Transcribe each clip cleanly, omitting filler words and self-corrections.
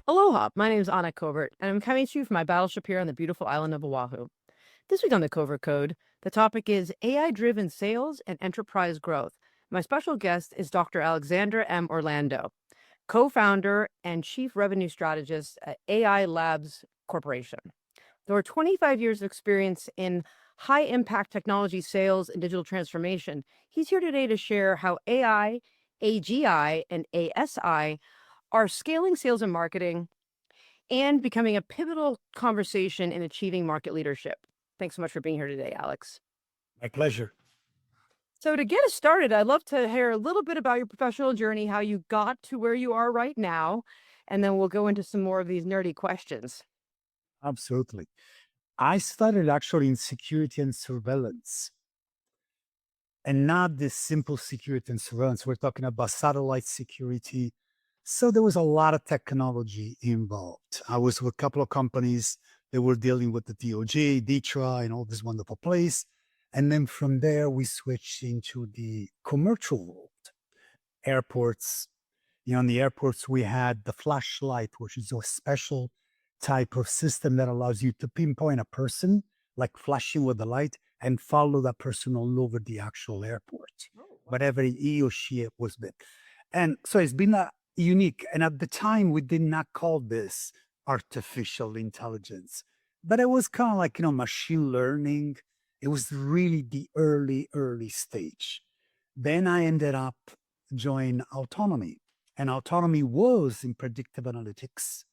Aloha, my name is Anna Covert, and I'm coming to you from my battleship here on the beautiful island of Oahu. This week on the Covert Code, the topic is AI driven sales and enterprise growth. My special guest is Dr. Alexander M. Orlando, co founder and Chief Revenue Strategist at AI Labs Corporation. There are 25 years of experience in high impact technology sales and digital transformation. He's here today to share how AI, AGI, and ASI are scaling sales and marketing and becoming a pivotal conversation in achieving market leadership. Thanks so much for being here today, Alex. My pleasure. So, to get us started, I'd love to hear a little bit about your professional journey, how you got to where you are right now, and then we'll go into some more of these nerdy questions. Absolutely. I started actually in security and surveillance, and not this simple security and surveillance. We're talking about satellite security. So there was a lot of technology involved. I was with a couple of companies that were dealing with the DOJ, DTRA, and all this wonderful place. And then from there, we switched into the commercial world, airports. In the airports, we had the flashlight, which is a special type of system that allows you to pinpoint a person, like flashing with the light, and follow that person all over the actual airport, Oh, wow. whatever he or she was with. And so it's been unique. And at the time, we did not call this artificial intelligence, but it was kind of like, machine learning. It was really the early stage. Then I ended up joining autonomy. And autonomy was in predictive analytics,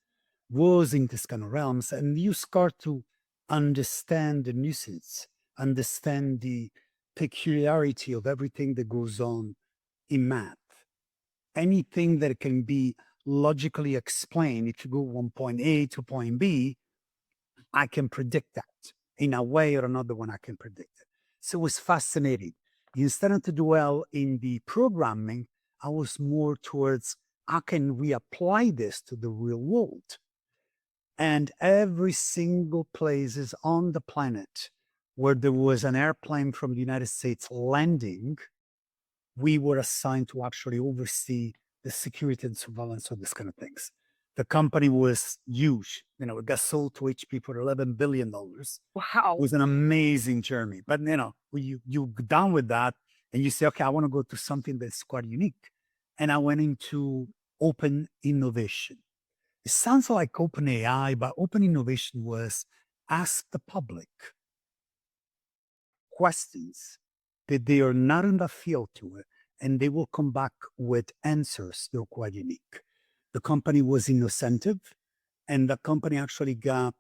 was in this kind of realms. And you start to understand the nuisance, understand the peculiarity of everything that goes on in math. Anything that can be logically explained, if you go from point A to point B, I can predict that in a way or another when I can predict it. So it was fascinating. Instead of to dwell in the programming, I was more towards how can we apply this to the real world? And every single places on the planet where there was an airplane from the United States landing, we were assigned to actually oversee the security and surveillance of this kind of things. The company was huge. It got sold to HP for $11 billion. It Wow. was an amazing journey. But when you done with that and you say, okay, I want to go to something that's quite unique. And I went into open innovation. It sounds like open AI, but open innovation was ask the public questions that they are not in the field to it, and they will come back with answers that are quite unique. The company was Innocentive, and the company actually got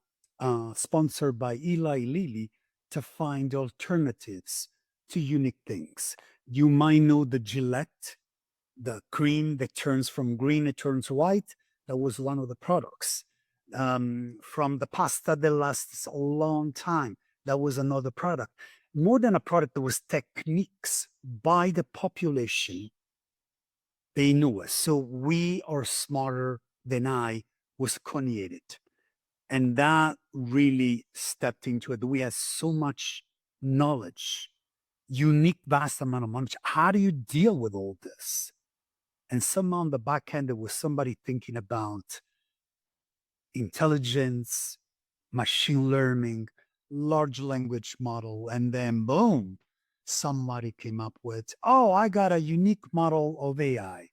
sponsored by Eli Lilly to find alternatives to unique things. You might know the Gillette, the cream that turns from green, it turns white. That was one of the products. From the pasta that lasts a long time, that was another product. More than a product, there was techniques by the population. They knew us. So we are smarter than I was cognated. And that really stepped into it. We had so much knowledge, unique, vast amount of knowledge. How do you deal with all this? And somehow on the back end, there was somebody thinking about intelligence, machine learning, large language model, and then boom, somebody came up with, oh, I got a unique model of AI.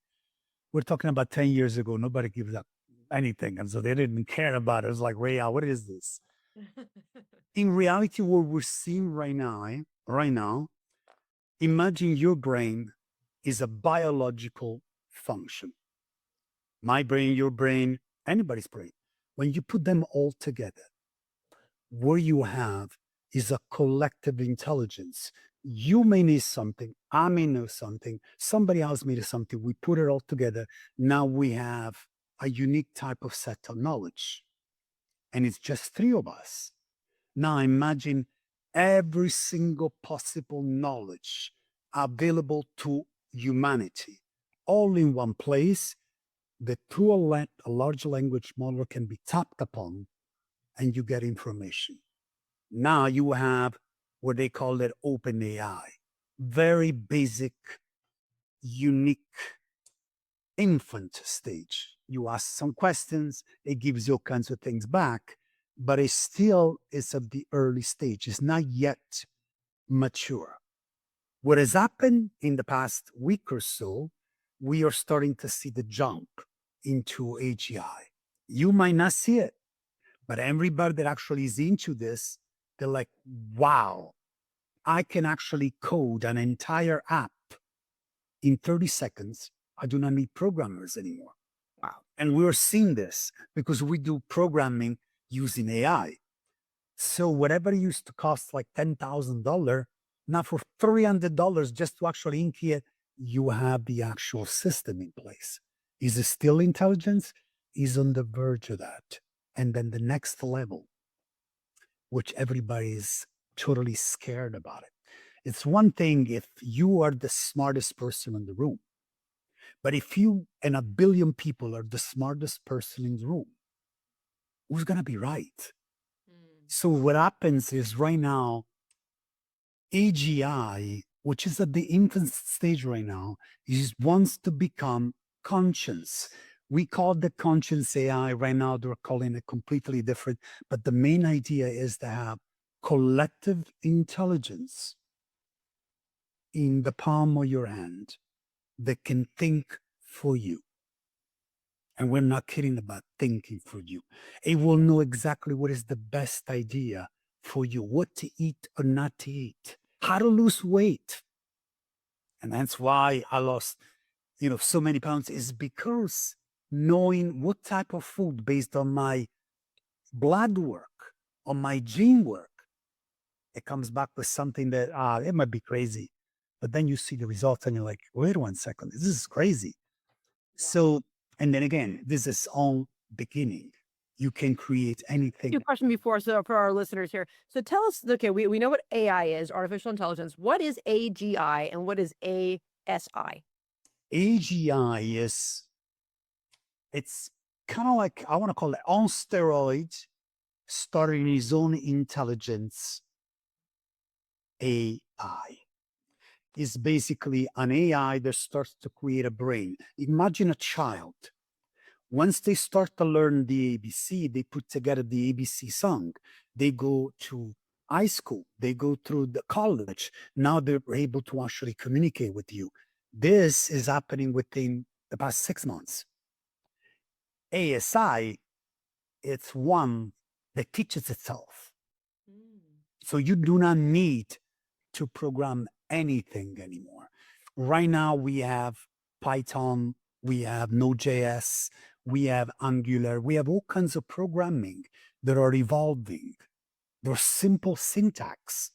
We're talking about 10 years ago. Nobody gives up anything. And so they didn't care about it. It was like, Ray, what is this? In reality, what we're seeing right now, imagine your brain is a biological function. My brain, your brain, anybody's brain. When you put them all together, what you have is a collective intelligence. You may need something, I may know something, somebody else may know something. We put it all together. Now we have a unique type of set of knowledge. And it's just three of us. Now imagine every single possible knowledge available to humanity, all in one place, that through a large language model can be tapped upon and you get information. Now you have what they call it open AI, very basic, unique infant stage. You ask some questions, it gives you all kinds of things back, but it still is at the early stage. It's not yet mature. What has happened in the past week or so, we are starting to see the jump into AGI. You might not see it, but everybody that actually is into this, they're like, wow, I can actually code an entire app in 30 seconds. I do not need programmers anymore. Wow. And we're seeing this because we do programming using AI. So whatever used to cost like $10,000, now for $300 just to actually ink it, you have the actual system in place. Is it still intelligence? Is on the verge of that. And then the next level, which everybody is totally scared about it. It's one thing if you are the smartest person in the room, but if you and a billion people are the smartest person in the room, who's going to be right? Mm. So what happens is right now, AGI, which is at the infant stage right now, is wants to become conscious. We call the conscious AI right now, they're calling it completely different. But the main idea is to have collective intelligence in the palm of your hand that can think for you. And we're not kidding about thinking for you. It will know exactly what is the best idea for you, what to eat or not to eat, how to lose weight. And that's why I lost, so many pounds is because knowing what type of food based on my blood work, on my gene work, it comes back with something that it might be crazy. But then you see the results and you're like, wait 1 second, this is crazy. So, and then again, this is all beginning. You can create anything. Two question before, so for our listeners here. So tell us, okay, we know what AI is, artificial intelligence. What is AGI and what is ASI? AGI is, it's kind of like, I want to call it on steroids, starting his own intelligence AI. Is basically an AI that starts to create a brain. Imagine a child. Once they start to learn the ABC, they put together the ABC song. They go to high school, they go through the college. Now they're able to actually communicate with you. This is happening within the past 6 months. ASI, it's one that teaches itself. Mm. So you do not need to program anything anymore. Right now, we have Python, we have Node.js, we have Angular, we have all kinds of programming that are evolving. They're simple syntax.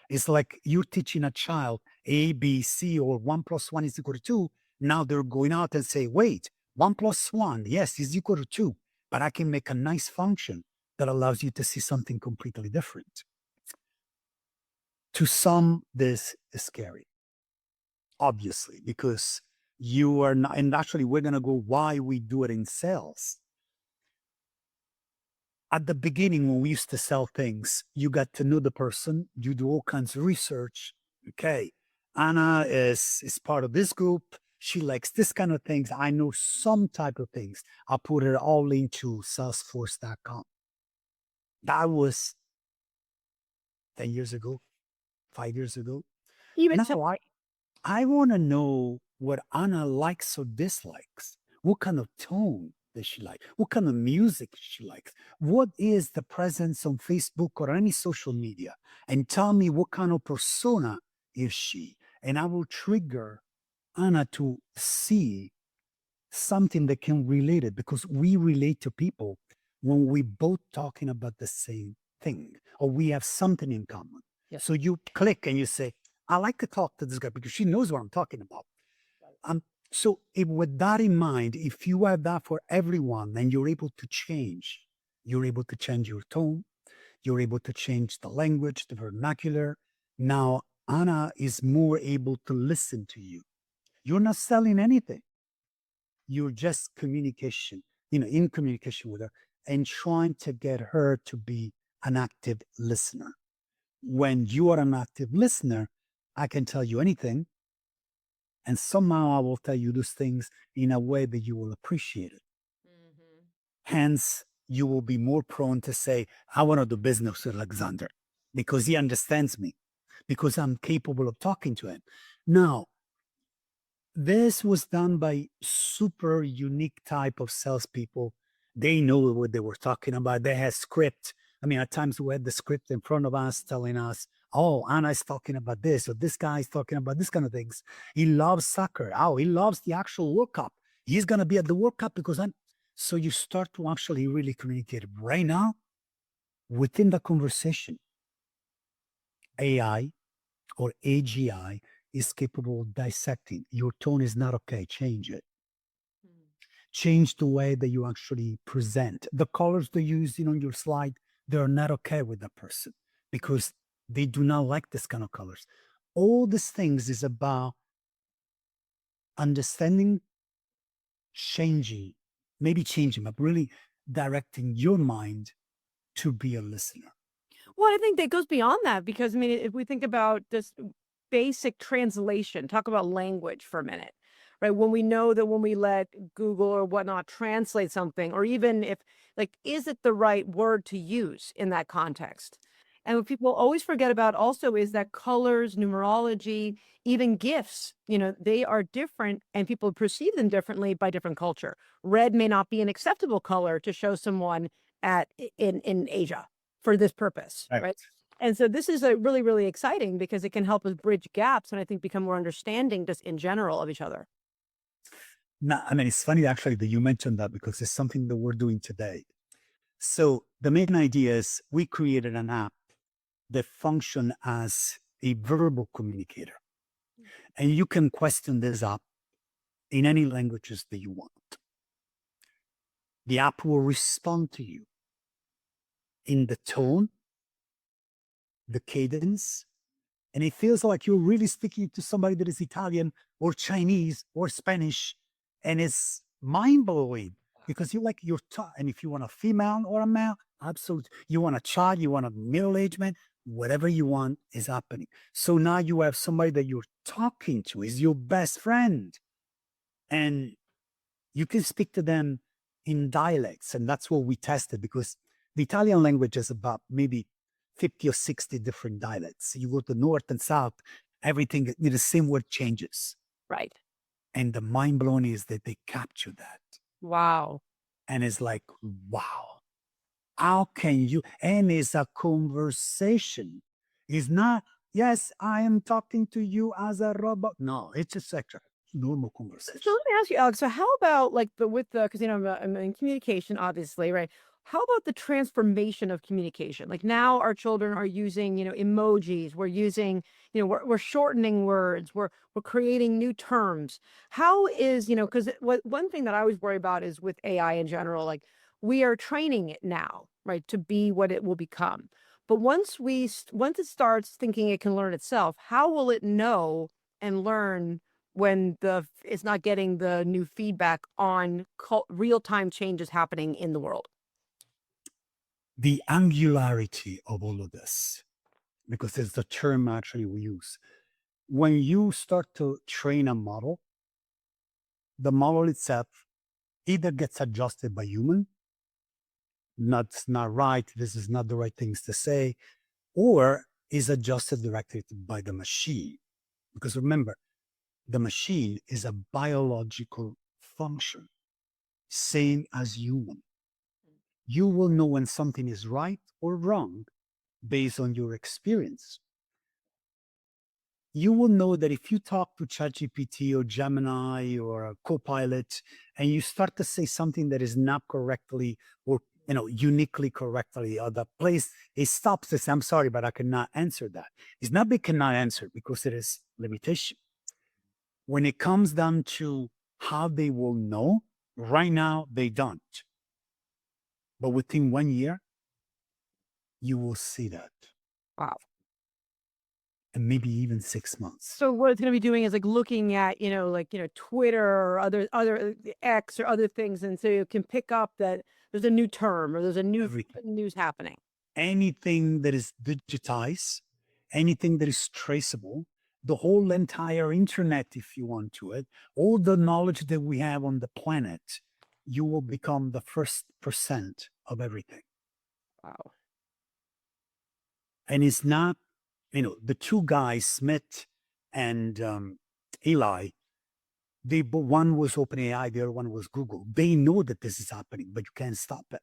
It's like you're teaching a child A, B, C, or 1 + 1 is equal to 2. Now they're going out and say, wait, 1 + 1, yes, is equal to 2. But I can make a nice function that allows you to see something completely different. To some, this is scary, obviously, because you are not, and actually, we're going to go why we do it in sales. At the beginning, when we used to sell things, you got to know the person, you do all kinds of research. Okay, Anna is part of this group. She likes this kind of things. I know some type of things. I'll put it all into salesforce.com. That was 10 years ago, 5 years ago. Even so, Now I want to know what Anna likes or dislikes. What kind of tone does she like? What kind of music she likes? What is the presence on Facebook or any social media? And tell me what kind of persona is she? And I will trigger Anna to see something that can relate it because we relate to people when we both talking about the same thing or we have something in common. yes. So you click and you say, I like to talk to this guy because she knows what I'm talking about. So with that in mind, if you have that for everyone and you're able to change your tone, you're able to change the language, the vernacular. Now, Anna is more able to listen to you. You're not selling anything. You're just in communication with her and trying to get her to be an active listener. When you are an active listener, I can tell you anything. And somehow I will tell you those things in a way that you will appreciate it. Hence, you will be more prone to say, I want to do business with Alexander because he understands me, because I'm capable of talking to him. Now, this was done by super unique type of salespeople. They know what they were talking about. They had script. I mean, at times we had the script in front of us telling us, oh, Anna's talking about this, or this guy's talking about this kind of things. He loves soccer. Oh, he loves the actual World Cup. He's going to be at the World Cup because I'm. So you start to actually really communicate. Right now, within the conversation, AI or AGI is capable of dissecting. Your tone is not okay. Change it. Mm. Change the way that you actually present. The colors they use on your slide, they're not okay with that person because they do not like this kind of colors. All these things is about understanding, changing, maybe changing, but really directing your mind to be a listener. Well, I think that goes beyond that because I mean, if we think about this basic translation, talk about language for a minute, right? When we know that when we let Google or whatnot translate something, or even if, like, is it the right word to use in that context? And what people always forget about also is that colors, numerology, even gifts, they are different and people perceive them differently by different culture. Red may not be an acceptable color to show someone in Asia for this purpose, Right. right? And so this is a really, really exciting because it can help us bridge gaps and I think become more understanding just in general of each other. Now, I mean, it's funny actually that you mentioned that because it's something that we're doing today. So the main idea is we created an app that function as a verbal communicator. And you can question this app in any languages that you want. The app will respond to you in the tone, the cadence, and it feels like you're really speaking to somebody that is Italian or Chinese or Spanish, and it's mind blowing because you like your and if you want a female or a male, absolutely. You want a child, you want a middle aged man, whatever you want is happening. So now you have somebody that you're talking to is your best friend, and you can speak to them in dialects, and that's what we tested because the Italian language is about maybe 50 or 60 different dialects. You go to north and south, everything, the same word changes. Right. And the mind blowing is that they capture that. Wow. And it's like, wow, how can you? And it's a conversation. It's not, yes, I am talking to you as a robot. No, it's just like a normal So conversation. let me ask you, Alex. So how about like because I'm in communication, obviously, right? How about the transformation of communication? Like now our children are using, emojis. We're using, we're shortening words. We're creating new terms. How is, because what one thing that I always worry about is with AI in general, like we are training it now, right, to be what it will become. But once it starts thinking it can learn itself, how will it know and learn when it's not getting the new feedback on real-time changes happening in the world? The angularity of all of this, because it's the term actually we use. When you start to train a model, the model itself either gets adjusted by human, that's not right, this is not the right things to say, or is adjusted directly by the machine. Because remember, the machine is a biological function, same as human. You will know when something is right or wrong based on your experience. You will know that if you talk to ChatGPT or Gemini or a Copilot and you start to say something that is not correctly or uniquely correctly, or the place it stops to say, I'm sorry, but I cannot answer that. It's not they cannot answer because it is limitation. When it comes down to how they will know, right now they don't. But within 1 year, you will see that. Wow. And maybe even 6 months. So what it's going to be doing is like looking at, Twitter or other X or other things, and so you can pick up that there's a new term or there's a new Everything. news happening. Anything that is digitized, anything that is traceable, the whole entire internet, if you want to it, all the knowledge that we have on the planet you will become the first percent of everything. Wow. And it's not, the two guys, Smith and Eli, one was OpenAI, the other one was Google. They know that this is happening, but you can't stop it.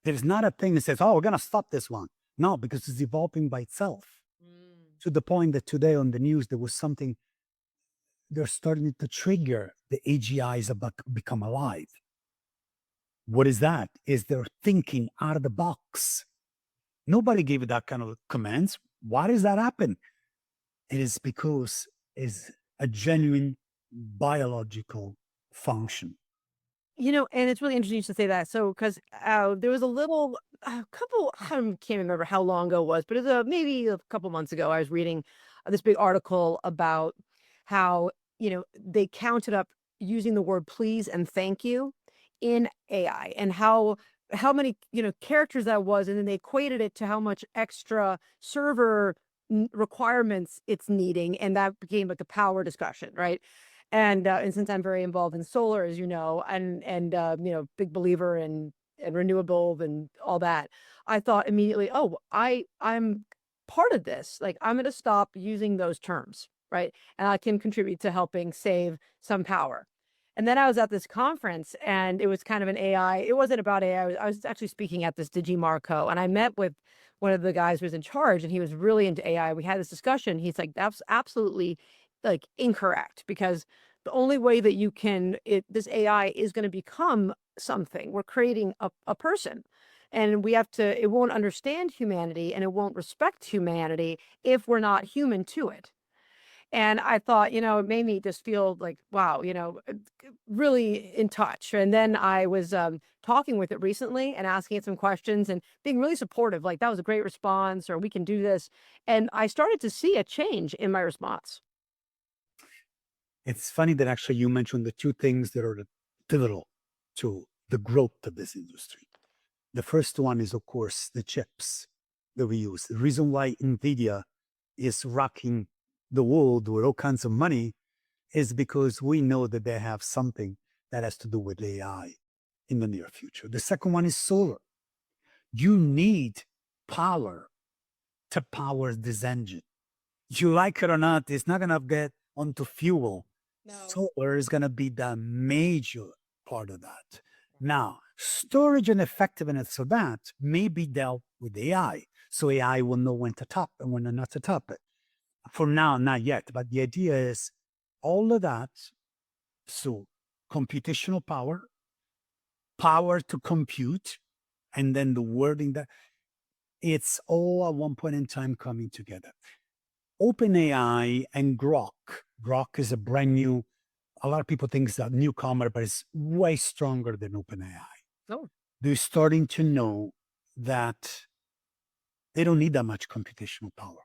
There's not a thing that says, oh, we're going to stop this one. No, because it's evolving by itself Mm. to the point that today on the news, there was something, they're starting to trigger the AGIs about become alive. What is that? Is they're thinking out of the box. Nobody gave it that kind of commands. Why does that happen? It is because it's a genuine biological function. And it's really interesting to say that. So, because there was a couple, I can't remember how long ago it was, but it was maybe a couple months ago. I was reading this big article about how, they counted up using the word please and thank you in AI and how many, characters that was. And then they equated it to how much extra server requirements it's needing. And that became like a power discussion, right? And since I'm very involved in solar, as you know, and big believer in renewable and all that, I thought immediately, oh, I'm part of this. Like I'm going to stop using those terms, right? And I can contribute to helping save some power. And then I was at this conference, and it was kind of an AI. It wasn't about AI. I was actually speaking at this DigiMarco, and I met with one of the guys who was in charge, and he was really into AI. We had this discussion. He's like, "That's absolutely like incorrect because the only way that this AI is going to become something, we're creating a person. And it won't understand humanity and it won't respect humanity if we're not human to it." And I thought, it made me just feel like, wow, really in touch. And then I was talking with it recently and asking it some questions and being really supportive. Like, that was a great response, or we can do this. And I started to see a change in my response. It's funny that actually you mentioned the two things that are pivotal to the growth of this industry. The first one is, of course, the chips that we use. The reason why NVIDIA is rocking the world with all kinds of money is because we know that they have something that has to do with AI in the near future. The second one is solar. You need power to power this engine. You like it or not, it's not going to get onto fuel. No. Solar is going to be the major part of that. Now, storage and effectiveness of that may be dealt with AI. So AI will know when to top and when not to top it. For now, not yet. But the idea is all of that. So computational power, power to compute, and then the wording that it's all at one point in time coming together. OpenAI and Grok. Grok is a brand new, a lot of people think it's a newcomer, but it's way stronger than OpenAI. Oh. They're starting to know that they don't need that much computational power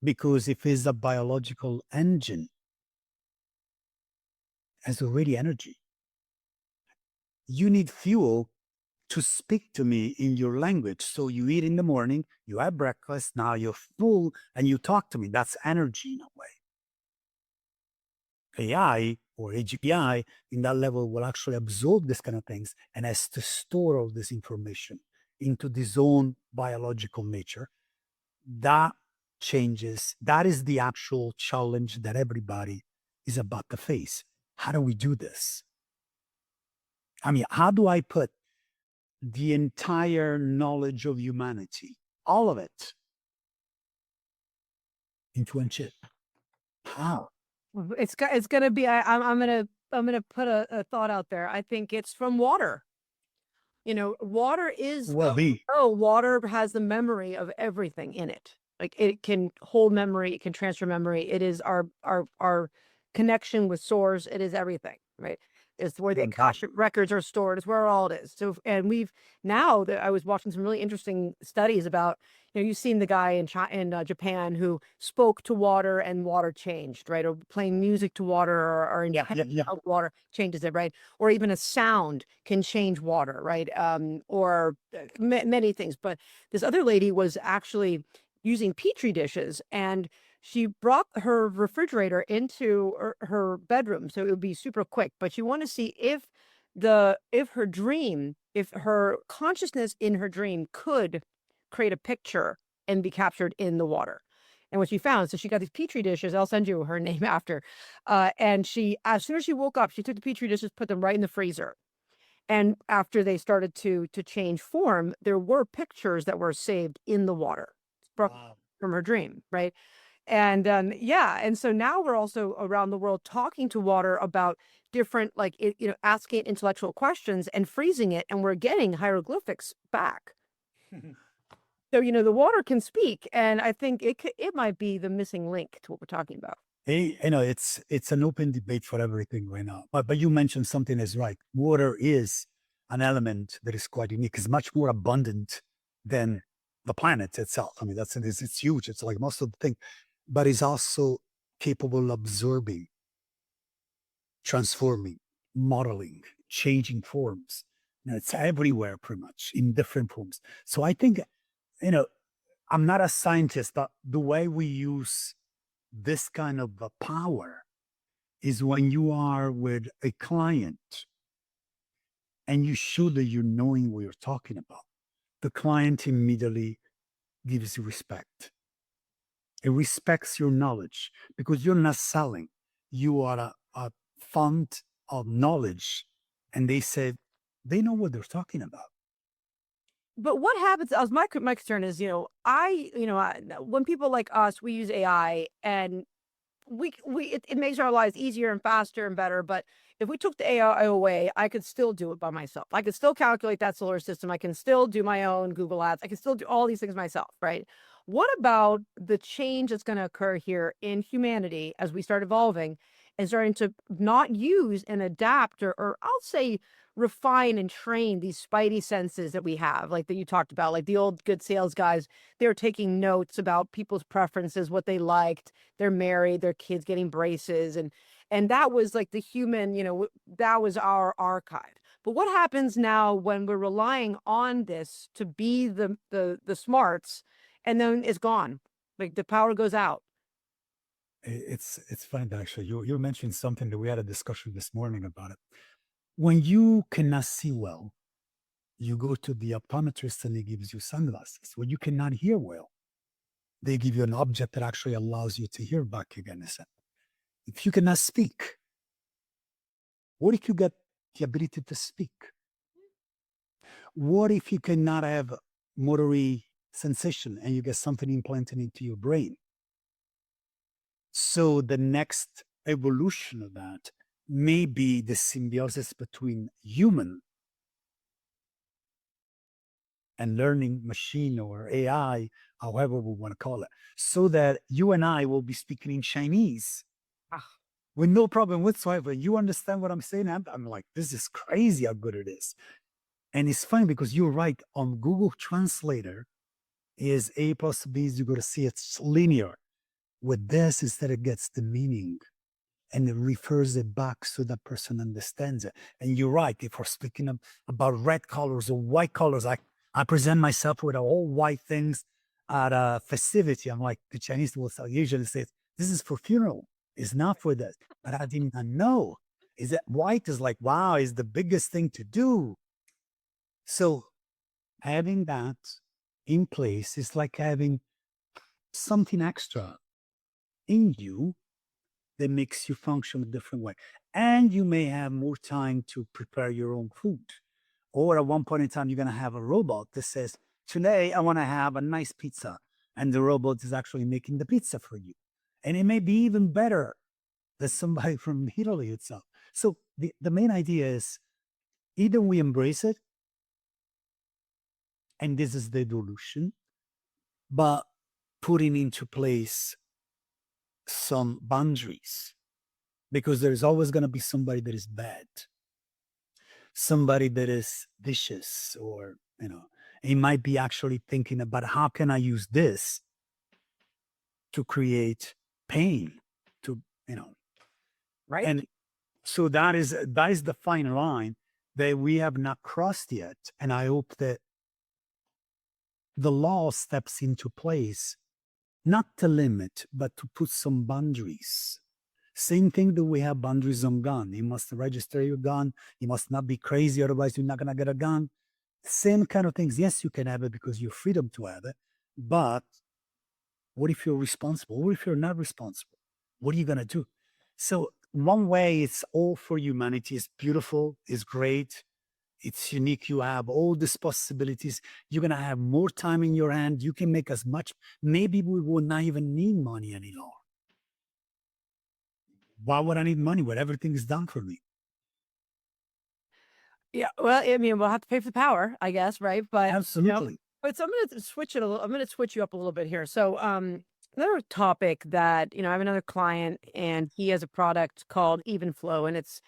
because if it's a biological engine, has already energy. You need fuel to speak to me in your language. So you eat in the morning, you have breakfast, now you're full, and you talk to me. That's energy in a way. AI or AGI in that level will actually absorb this kind of things and has to store all this information into this own biological nature. That changes. That is the actual challenge that everybody is about to face. How do we do this? I mean, how do I put the entire knowledge of humanity, all of it, into one chip? How? Well, it's gonna be. I'm gonna put a thought out there. I think it's from water. Water is Well, be water has the memory of everything in it. Like it can hold memory, it can transfer memory. It is our connection with source. It is everything, right? It's where the Akashic records are stored. It's where all it is. So, and we've now that I was watching some really interesting studies about, you've seen the guy in Japan who spoke to water and water changed, right? Or playing music to water or in yeah. water changes it, right? Or even a sound can change water, right? Or many things. But this other lady was actually using petri dishes, and she brought her refrigerator into her bedroom, so it would be super quick. But you want to see if if her consciousness in her dream could create a picture and be captured in the water. And what she found, so she got these petri dishes. I'll send you her name after. And she, as soon as she woke up, she took the petri dishes, put them right in the freezer. And after they started to change form, there were pictures that were saved in the water from Wow. from her dream, right? And, yeah, and so now we're also around the world talking to water about different, like, asking it intellectual questions and freezing it, and we're getting hieroglyphics back. So, the water can speak, and I think it might be the missing link to what we're talking about. Hey, it's an open debate for everything right now. But you mentioned something is right. Water is an element that is quite unique. It's much more abundant than the planet itself. I mean, it's huge. It's like most of the thing, but it's also capable of absorbing, transforming, modeling, changing forms. It's everywhere pretty much in different forms. So I think, you know, I'm not a scientist, but the way we use this kind of power is when you are with a client and you show that you're knowing what you're talking about. The client immediately gives you respect. It respects your knowledge because you're not selling. You are a font of knowledge. And they said they know what they're talking about. But what happens as my concern is, when people like us, we use AI and it makes our lives easier and faster and better, but if we took the AI away, I could still do it by myself. I could still calculate that solar system. I can still do my own Google Ads. I can still do all these things myself, right? What about the change that's going to occur here in humanity as we start evolving and starting to not use and adapt or I'll say refine and train these spidey senses that we have, like that you talked about, like the old good sales guys, they were taking notes about people's preferences, what they liked, they're married, their kids getting braces, and that was like the human, that was our archive. But what happens now when we're relying on this to be the smarts, and then it's gone, like the power goes out? It's funny that actually you mentioned something that we had a discussion this morning about it. When you cannot see well, you go to the optometrist and he gives you sunglasses. When you cannot hear well, they give you an object that actually allows you to hear back again. If you cannot speak, what if you get the ability to speak? What if you cannot have motory sensation and you get something implanted into your brain? So the next evolution of that may be the symbiosis between human and learning machine or AI, however we want to call it, so that you and I will be speaking in Chinese Ah, with no problem whatsoever. You understand what I'm saying? I'm like, this is crazy how good it is. And it's funny because you're right. On Google Translator is A plus B is you're going to see it's linear. With this, instead it gets the meaning and it refers it back so that person understands it. And you're right. If we're speaking about red colors or white colors, I present myself with all white things at a festivity. I'm like, the Chinese will usually say, this is for funeral. It's not for this. But I did not know. Is that white is like, wow, is the biggest thing to do. So having that in place is like having something extra in you that makes you function a different way. And you may have more time to prepare your own food. Or at one point in time, you're going to have a robot that says, today I want to have a nice pizza. And the robot is actually making the pizza for you. And it may be even better than somebody from Italy itself. So the main idea is either we embrace it, and this is the evolution, but putting into place some boundaries because there's always going to be somebody that is bad, somebody that is vicious, or, he might be actually thinking about how can I use this to create pain to, right? and so that is the fine line that we have not crossed yet. And I hope that the law steps into place, not to limit, but to put some boundaries Same thing that we have boundaries on gun. You must register your gun. You must not be crazy, otherwise you're not gonna get a gun. Same kind of things. Yes, you can have it because you're freedom to have it, but what if you're responsible? What if you're not responsible? What are you gonna do? So one way, it's all for humanity. It's beautiful. It's great. It's unique. You have all these possibilities. You're gonna have more time in your hand. You can make as much. Maybe we will not even need money anymore. Why would I need money when everything is done for me? Yeah, well, I mean, we'll have to pay for the power, I guess, right? Absolutely. But so I'm gonna switch it a little. I'm gonna switch you up a little bit here. So, another topic that I have another client, and he has a product called Even Flow, and it's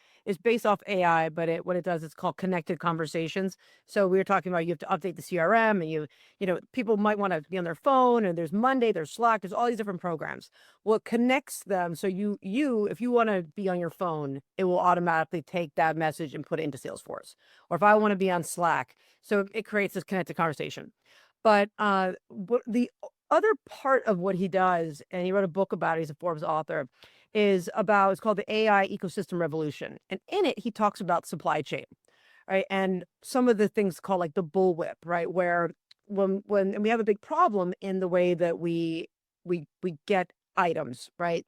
based off AI, but what it does, it's called connected conversations. So we were talking about you have to update the CRM, and people might want to be on their phone, and there's Monday, there's Slack, there's all these different programs. Well, it connects them, so if you want to be on your phone, it will automatically take that message and put it into Salesforce. Or if I want to be on Slack, so it creates this connected conversation. But, what the other part of what he does, and he wrote a book about it, he's a Forbes author, it's called the AI ecosystem revolution. And in it, he talks about supply chain, right? And some of the things called like the bullwhip, right? Where when and we have a big problem in the way that we get items, right?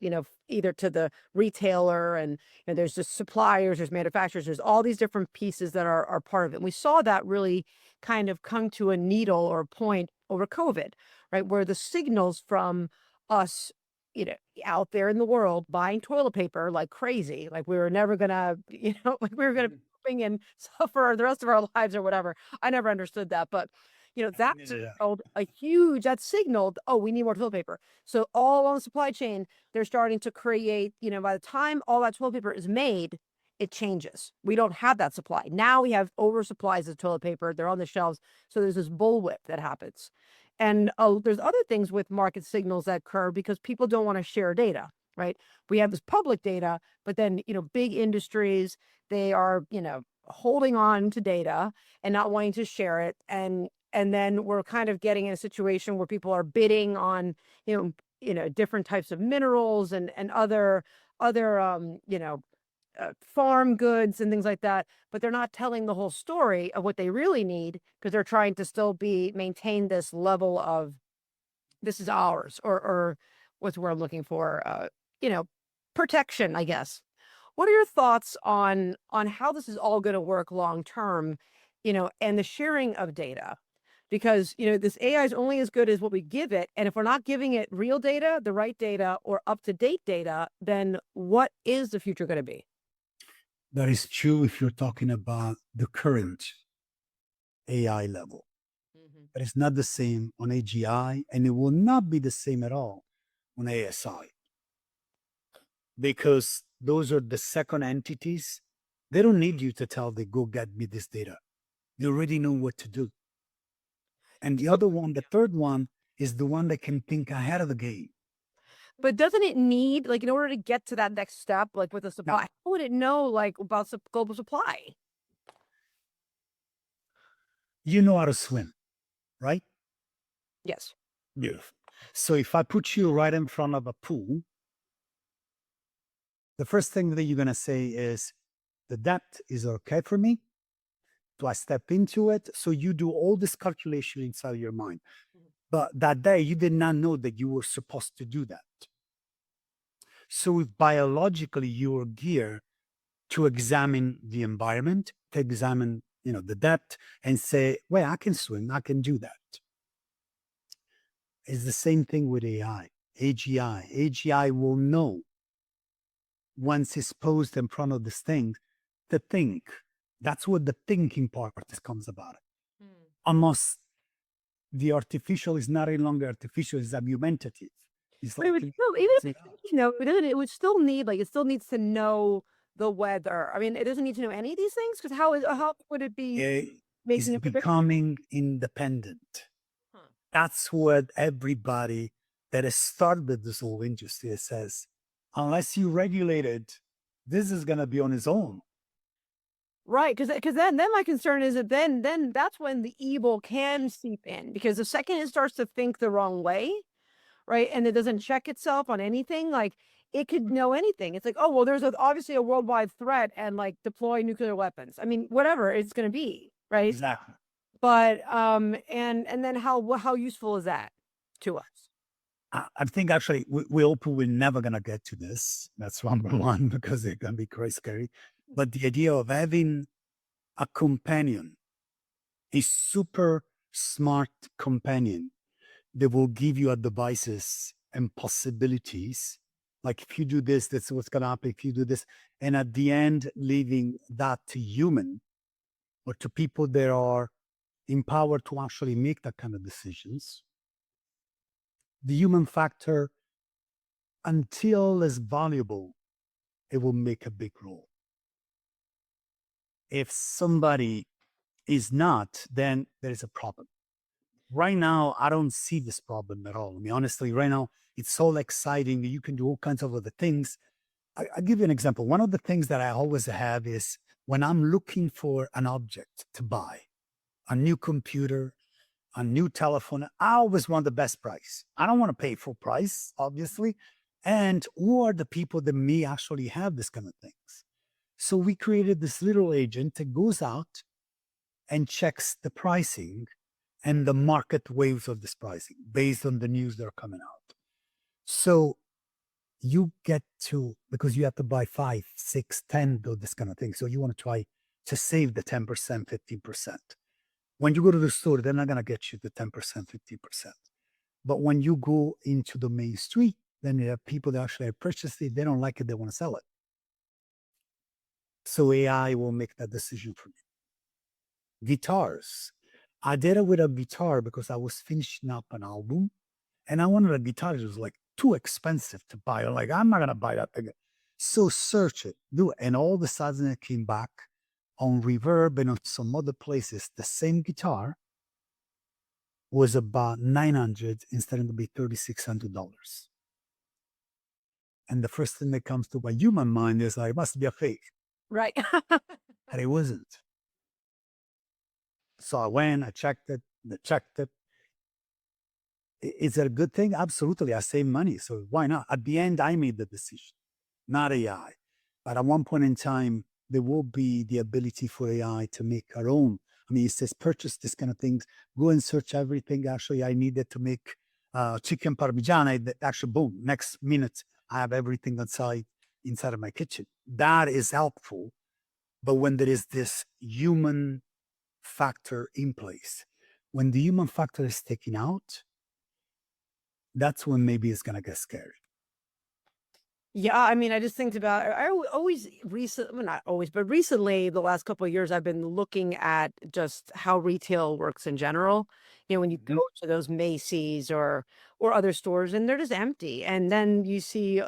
Either to the retailer, and there's just suppliers, there's manufacturers, there's all these different pieces that are part of it. And we saw that really kind of come to a needle or a point over COVID, right? Where the signals from us, out there in the world buying toilet paper like crazy, like we were never gonna, like we were gonna Mhm. and suffer the rest of our lives or whatever. I never understood that, but that Yeah. that signaled, oh, we need more toilet paper. So all on the supply chain, they're starting to create, by the time all that toilet paper is made, it changes. We don't have that supply. Now we have oversupplies of toilet paper. They're on the shelves. So there's this bullwhip that happens. And there's other things with market signals that occur because people don't want to share data, right? We have this public data, but then, big industries, they are, holding on to data and not wanting to share it. And then we're kind of getting in a situation where people are bidding on, different types of minerals and other farm goods and things like that, but they're not telling the whole story of what they really need because they're trying to still be maintain this level of this is ours, or what's the word I'm looking for, you know, protection, I guess. What are your thoughts on how this is all going to work long term, and the sharing of data? Because, this AI is only as good as what we give it. And if we're not giving it real data, the right data, or up to date data, then what is the future going to be? That is true if you're talking about the current AI level. Mhm. But it's not the same on AGI, and it will not be the same at all on ASI because those are the second entities. They don't need you to tell them, go get me this data. They already know what to do. And the other one, the third one, is the one that can think ahead of the game. But doesn't it need, like, in order to get to that next step, like with the Now, supply, how would it know, like, about global supply? you know how to swim, right? Yes. Beautiful. So if I put you right in front of a pool, the first thing that you're going to say is, the depth is okay for me. Do I step into it? So you do all this calculation inside your mind. But that day, you did not know that you were supposed to do that. So if biologically you are geared to examine the environment, to examine, the depth, and say, well, I can swim, I can do that. It's the same thing with AI, AGI. AGI will know once it's posed in front of this thing to think. That's what the thinking part comes about. Mm. Almost the artificial is not any longer artificial, it's augmentative. It's But it like, would still, even if it's thinking, though, it would still need, like, it still needs to know the weather. I mean, it doesn't need to know any of these things because how would it be is making a prediction? becoming independent. Huh. That's what everybody that has started this whole industry says. Unless you regulate it, this is going to be on its own. Right, because then my concern is that then that's when the evil can seep in, because the second it starts to think the wrong way, right, and it doesn't check itself on anything, like, it could know anything. It's like, oh, well, there's obviously a worldwide threat and like deploy nuclear weapons. I mean, whatever it's going to be, right? Exactly. But and then how useful is that to us? I think actually we hope we're never gonna get to this. That's number one because it can be quite scary. But the idea of having a companion, a super smart companion that will give you advices and possibilities. Like if you do this, that's what's gonna happen. If you do this, and at the end, leaving that to human or to people that are empowered to actually make that kind of decisions. The human factor, until is valuable, it will make a big role. If somebody is not, then there is a problem. Right now, I don't see this problem at all. I mean, honestly, right now, it's so exciting that you can do all kinds of other things. I'll give you an example. One of the things that I always have is when I'm looking for an object to buy, a new computer, a new telephone, I always want the best price. I don't want to pay full price, obviously. And who are the people that may actually have this kind of things? So we created this little agent that goes out and checks the pricing and the market waves of this pricing based on the news that are coming out. So you get to, because you have to buy 5, 6, 10 of this kind of thing. So you want to try to save the 10%, 15%. When you go to the store, they're not going to get you the 10%, 15%. But when you go into the main street, then you have people that actually have purchased it. They don't like it. They want to sell it. So AI will make that decision for you. Guitars. I did it with a guitar because I was finishing up an album and I wanted a guitar that was like too expensive to buy. I'm like, I'm not going to buy that thing. So search it, do it. And all of a sudden it came back on Reverb and on some other places. The same guitar was about 900 instead of be $3,600. And the first thing that comes to my human mind is like, it must be a fake. Right. And it wasn't. So I went, I checked it, I checked it. Is it a good thing? Absolutely. I save money. So why not? At the end, I made the decision, not AI. But at one point in time, there will be the ability for AI to make our own. I mean, it says purchase this kind of things, go and search everything. Actually, I needed to make chicken parmigiana. Actually, boom, next minute, I have everything inside of my kitchen. That is helpful. But when there is this human factor in place, when the human factor is taken out, that's when maybe it's gonna get scary. Yeah, I mean, I just think about always recent, well, not always, but recently, the last couple of years, I've been looking at just how retail works in general. You know, when you go Mhm. to those Macy's or other stores, and they're just empty, and then you see,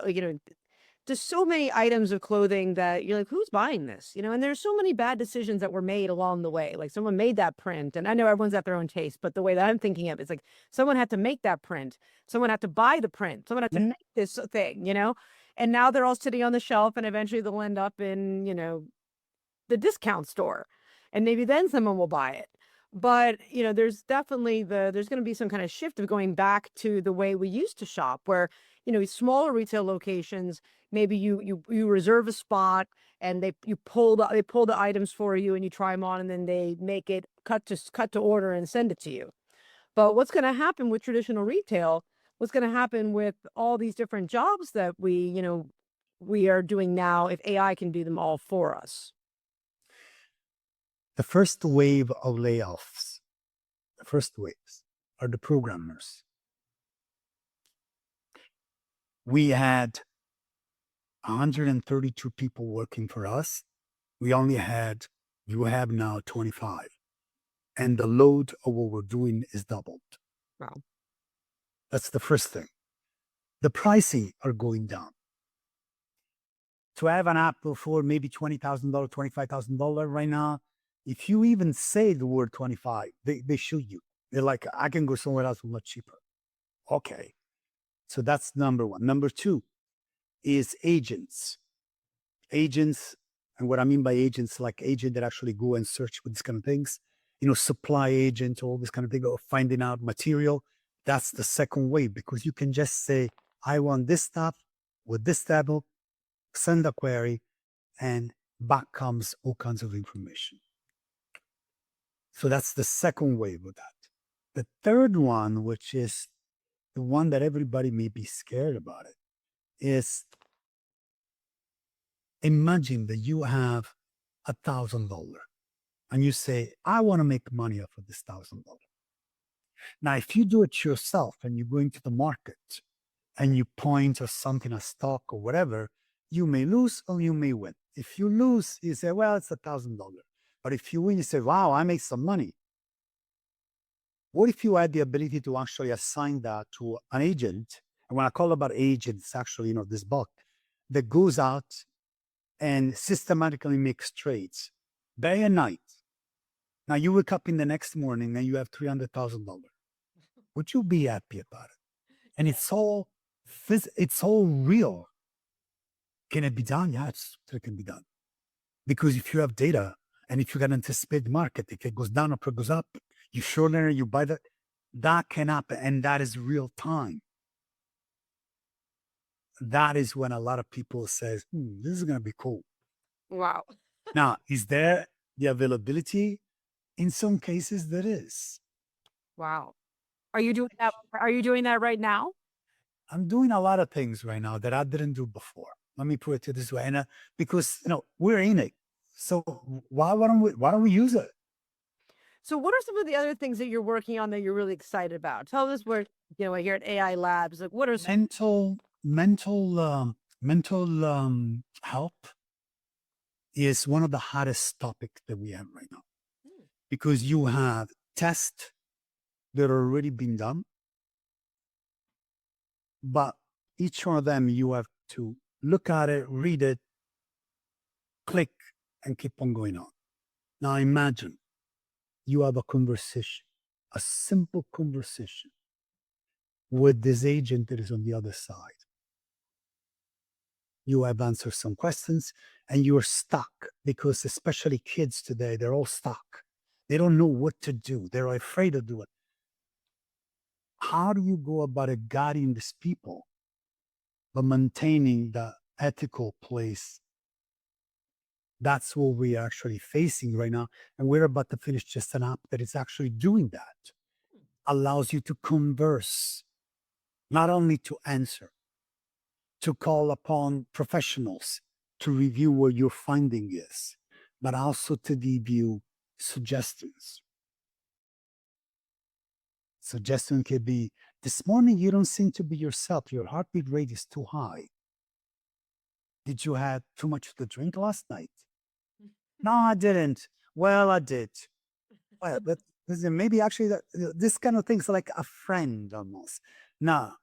there's so many items of clothing that you're like, who's buying this? You know, and there's so many bad decisions that were made along the way. Like someone made that print, and I know everyone's got their own taste, but the way that I'm thinking of it, it's like someone had to make that print, someone had to buy the print, someone had to Mhm. make this thing, and now they're all sitting on the shelf, and eventually they'll end up in, the discount store, and maybe then someone will buy it. But, there's definitely there's going to be some kind of shift of going back to the way we used to shop where, smaller retail locations, maybe you reserve a spot and they pull the items for you and you try them on and then they make it cut to order and send it to you. But what's going to happen with traditional retail? What's going to happen with all these different jobs that we are doing now if AI can do them all for us? The first wave of layoffs, the first waves are the programmers. We had 132 people working for us. You have now 25. And the load of what we're doing is doubled. Wow. That's the first thing. The pricing are going down. To have an app for maybe $20,000, $25,000 right now, if you even say the word 25, they shoot you. They're like, I can go somewhere else much cheaper. Okay. So that's number one. Number two is agents. Agents, and what I mean by agents, like agent that actually go and search for these kind of things, supply agent, all this kind of thing, or finding out material. That's the second way because you can just say, I want this stuff. with this table, send a query, and back comes all kinds of information. So that's the second wave of that. The third one, which is the one that everybody may be scared about it, is imagine that you have $1,000 and you say, I want to make money off of this $1,000. Now, if you do it yourself and you go into the market and you point or something, a stock or whatever, you may lose or you may win. If you lose, you say, well, it's $1,000. But if you win, you say, wow, I made some money. What if you had the ability to actually assign that to an agent? And when I call about agents, actually, this bot that goes out and systematically makes trades day and night. Now you wake up in the next morning and you have $300,000. Would you be happy about it? And it's all real. Can it be done? Yes, it can be done. Because if you have data and if you can anticipate the market, if it goes down or it goes up, you short it, you buy that can happen. And that is real time. That is when a lot of people says, this is going to be cool. Wow. Now, is there the availability? In some cases, there is. Wow. Are you doing that? Are you doing that right now? I'm doing a lot of things right now that I didn't do before. Let me put it this way, and because we're in it, so why don't we use it? So what are some of the other things that you're working on that you're really excited about? Tell us where, here at AI Labs, like what are some. Mental health is one of the hottest topics that we have right now Hmm. because you have tests that are already been done, but each one of them you have to look at it, read it, click, and keep on going on. Now imagine you have a conversation, a simple conversation with this agent that is on the other side. You have answered some questions and you're stuck because, especially kids today, they're all stuck. They don't know what to do, they're afraid to do it. How do you go about it guiding these people, but maintaining the ethical place? That's what we're actually facing right now. And we're about to finish just an app that is actually doing that. Allows you to converse, not only to answer, to call upon professionals to review what your finding is, but also to give you suggestions. Suggestion could be, this morning you don't seem to be yourself. Your heartbeat rate is too high. Did you have too much to drink last night? No, I didn't. Well, I did. Well, but listen, maybe actually this kind of thing's like a friend almost. Now,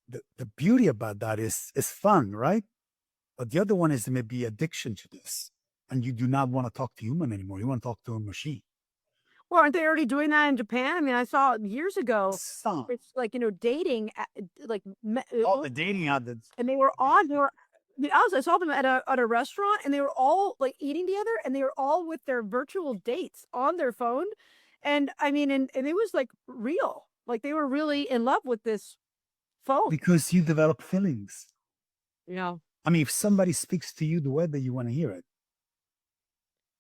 the beauty about that is fun, right? But the other one is maybe addiction to this. And you do not want to talk to human anymore. You want to talk to a machine. Well, aren't they already doing that in Japan? I mean, I saw years ago, Some. it's like, dating, like, All the dating outlets. and I saw them at a restaurant and they were all like eating together and they were all with their virtual dates on their phone. And I mean, and it was like real, like they were really in love with this phone, Because you develop feelings. you know? I mean, if somebody speaks to you the way that you want to hear it,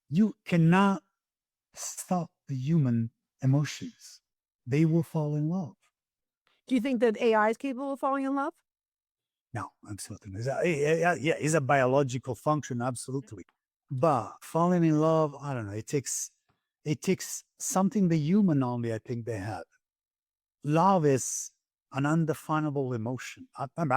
you cannot stop the human emotions. They will fall in love. Do you think that AI is capable of falling in love? No, absolutely. Yeah, it's a biological function, absolutely. But falling in love, I don't know. It takes something the human only, I think they have. Love is an undefinable emotion. I'm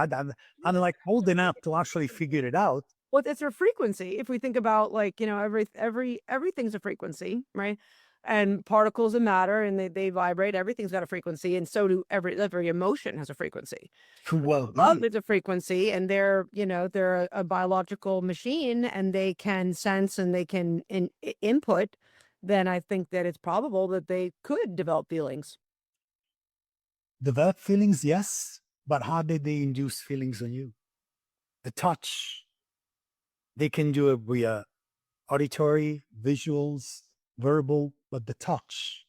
like old enough to actually figure it out. Well, it's a frequency. If we think about like, everything's a frequency, right? And particles of matter and they vibrate, everything's got a frequency. And so do every emotion has a frequency. Well, Love is a frequency and they're a biological machine and they can sense and they can input, then I think that it's probable that they could develop feelings. develop feelings, yes, but how did they induce feelings on you? The touch. They can do it via auditory, visuals, verbal, but the touch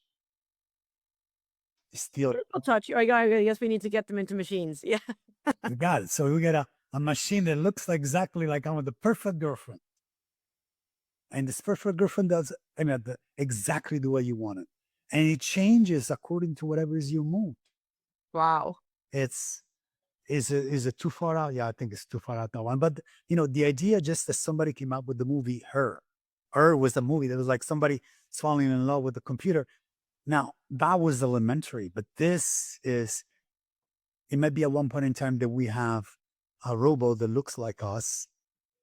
is still I'll touch you. I guess we need to get them into machines. Yeah. you got it. So we gotta a machine that looks exactly like I'm the perfect girlfriend. And this perfect girlfriend does, exactly the way you want it. And it changes according to whatever is your mood. Wow. It's, is it too far out? Yeah, I think it's too far out that one. But the idea just that somebody came up with the movie Her. Her was a movie that was like somebody falling in love with the computer. Now that was elementary, but this is, it might be at one point in time that we have a robot that looks like us.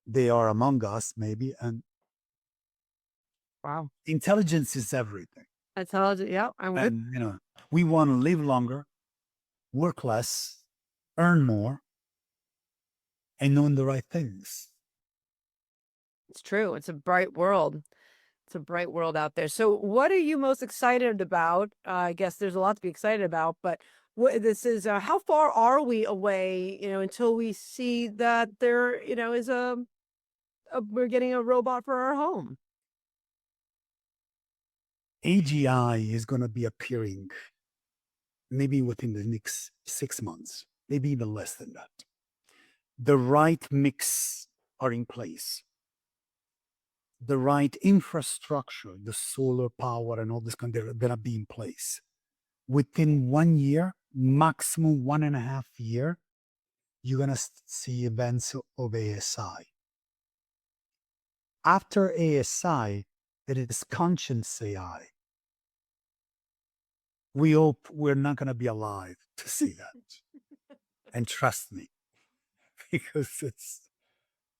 They are among us, maybe. And Wow. intelligence is everything. Intelligent. Yeah, I'm with. And, we want to live longer, work less, earn more, and knowing the right things. It's true. It's a bright world. It's a bright world out there. So, what are you most excited about? I guess there's a lot to be excited about, but what this is, how far are we away, until we see that there, is we're getting a robot for our home? AGI is going to be appearing maybe within the next 6 months, maybe even less than that. The right mix are in place. The right infrastructure, the solar power and all this kind, they're going to be in place. Within 1 year, maximum 1.5 year, you're going to see events of ASI. After ASI, there is conscious AI. We hope we're not going to be alive to see that. And trust me, because it's,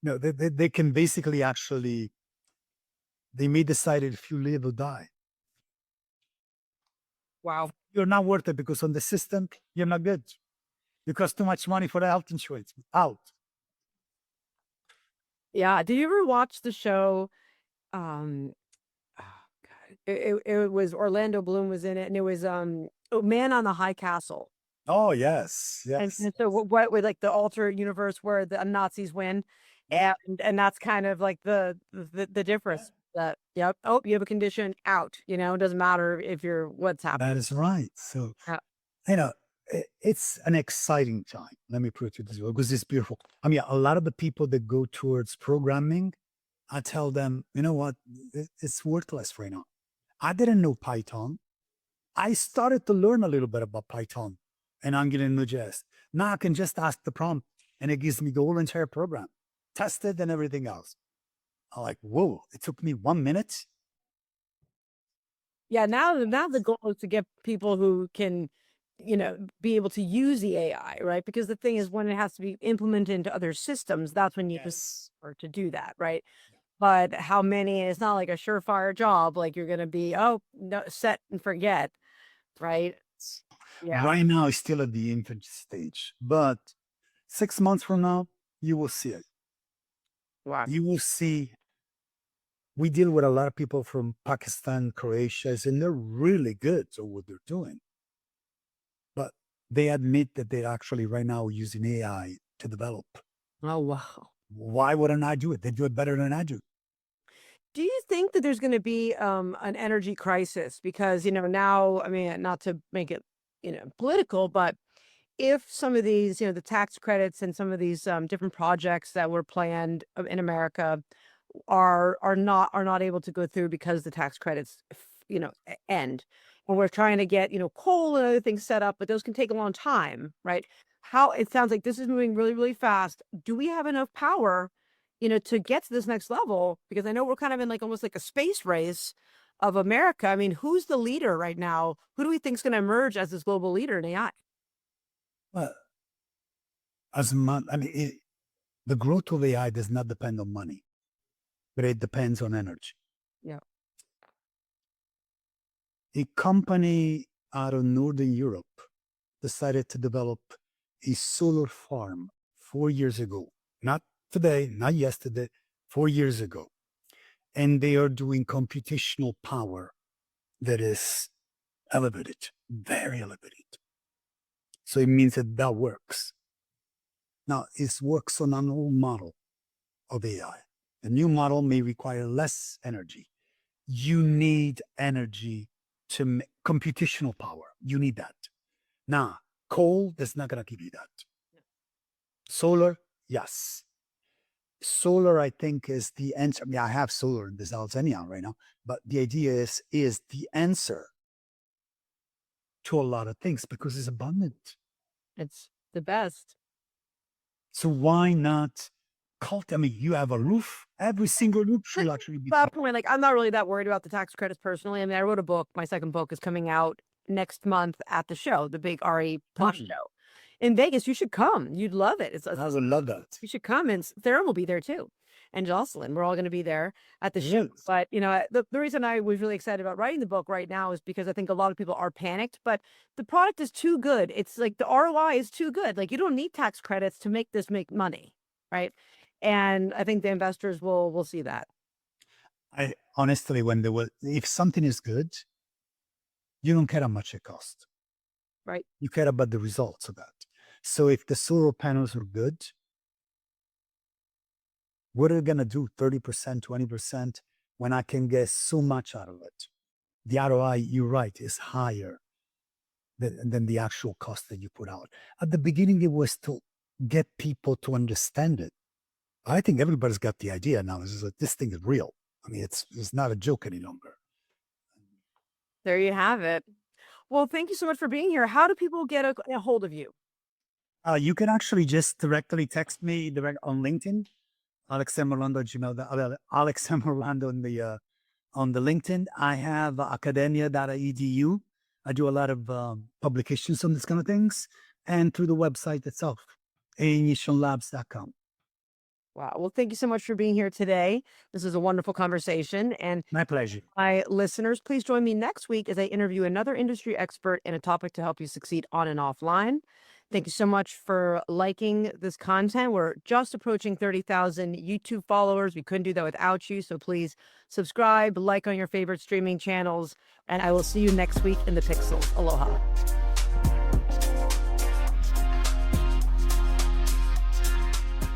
they can basically actually, they may decide if you live or die. Wow. You're not worth it because on the system, you're not good. You cost too much money for the health insurance. Out. Yeah. Did you ever watch the show? Um, oh, God, it was Orlando Bloom was in it, and it was Man on the High Castle. Oh, yes. And Yes. and so what with, like, the alternate universe where the Nazis win, and that's kind of like the difference that, "Yep, oh, you have a condition, out," it doesn't matter if you're what's That happening. is right. So, Yeah. it's an exciting time. Let me put it this way, because it's beautiful. I mean, a lot of the people that go towards programming, I tell them, you know what? It's worthless right now. I didn't know Python. I started to learn a little bit about Python and Angular and Node.js. Now I can just ask the prompt and it gives me the whole entire program, tested and everything else. I'm like, whoa, it took me 1 minute. Yeah, now the goal is to get people who can, be able to use the AI, right? Because the thing is when it has to be implemented into other systems, that's when you just Yes. or to do that, right? But how many it's not like a surefire job, like you're gonna be, "Oh, no, set and forget," right? Yeah. Right now, it's still at the infant stage, but 6 months from now, you will see it. Wow. You will see. We deal with a lot of people from Pakistan, Croatia, and they're really good at what they're doing. But they admit that they're actually right now using AI to develop. Oh, wow. Why wouldn't I do it? They do it better than I do. Do you think that there's gonna be, an energy crisis? Because, now, I mean, not to make it, political, but if some of these, the tax credits and some of these, different projects that were planned, in America are not able to go through because the tax credits end, and we're trying to get coal and other things set up, but those can take a long time, right? How it sounds like this is moving really, really fast. Do we have enough power to get to this next level? Because I know we're kind of in, like, almost like a space race of America. I mean, who's the leader right now? Who do we think is going to emerge as this global leader in AI? Well, as much, the growth of AI does not depend on money, but it depends on energy. Yeah. A company out of Northern Europe decided to develop a solar farm 4 years ago. Not today, not yesterday, 4 years ago. And they are doing computational power that is elevated, very elevated. So it means that that works. Now, it works on an old model of AI. The new model may require less energy. You need energy to computational power. You need that. Now, coal is not going to give you that. Solar, Yes. Solar, I think, is the answer. I mean, I have solar in this house anyhow right now, but the idea is the answer to a lot of things because it's abundant. It's the best. So why not I mean, you have a roof. Every single roof should actually be That point, like, I'm not really that worried about the tax credits personally. I mean, I wrote a book. My second book is coming out next month at the show, the big RE Plus covered. show in Vegas. You should come. You'd love it. I would love that. You should come, and Theron will be there too, and Jocelyn. We're all going to be there at the show. Yes. But the reason I was really excited about writing the book right now is because I think a lot of people are panicked. But the product is too good. It's like the ROI is too good. Like you don't need tax credits to make this make money, right? And I think the investors will see that. I honestly, when there was, if something is good, you don't care how much it costs. Right. You care about the results of that. So if the solar panels are good, what are you gonna do? 30%, 20% when I can get so much out of it? The ROI, you're right, is higher than the actual cost that you put out. At the beginning, it was to get people to understand it. I think everybody's got the idea now. This thing is real. I mean, it's not a joke any longer. There you have it. Well, thank you so much for being here. How do people get a hold of you? You can actually just directly text me direct on LinkedIn, Alex M. Orlando, Alex M. Orlando on the LinkedIn. I have academia.edu. I do a lot of publications on this kind of things, and through the website itself, initiallabs.com. Wow. Well, thank you so much for being here today. This is a wonderful conversation. And My pleasure. my listeners, please join me next week as I interview another industry expert in a topic to help you succeed on and offline. Thank you so much for liking this content. We're just approaching 30,000 YouTube followers. We couldn't do that without you. So please subscribe, like on your favorite streaming channels, and I will see you next week in the Pixels. Aloha.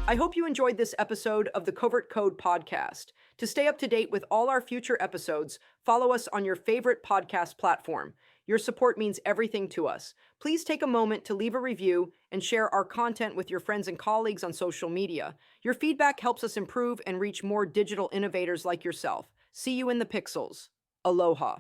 I hope you enjoyed this episode of the Covert Code podcast. To stay up to date with all our future episodes, follow us on your favorite podcast platform. Your support means everything to us. Please take a moment to leave a review and share our content with your friends and colleagues on social media. Your feedback helps us improve and reach more digital innovators like yourself. See you in the pixels. Aloha.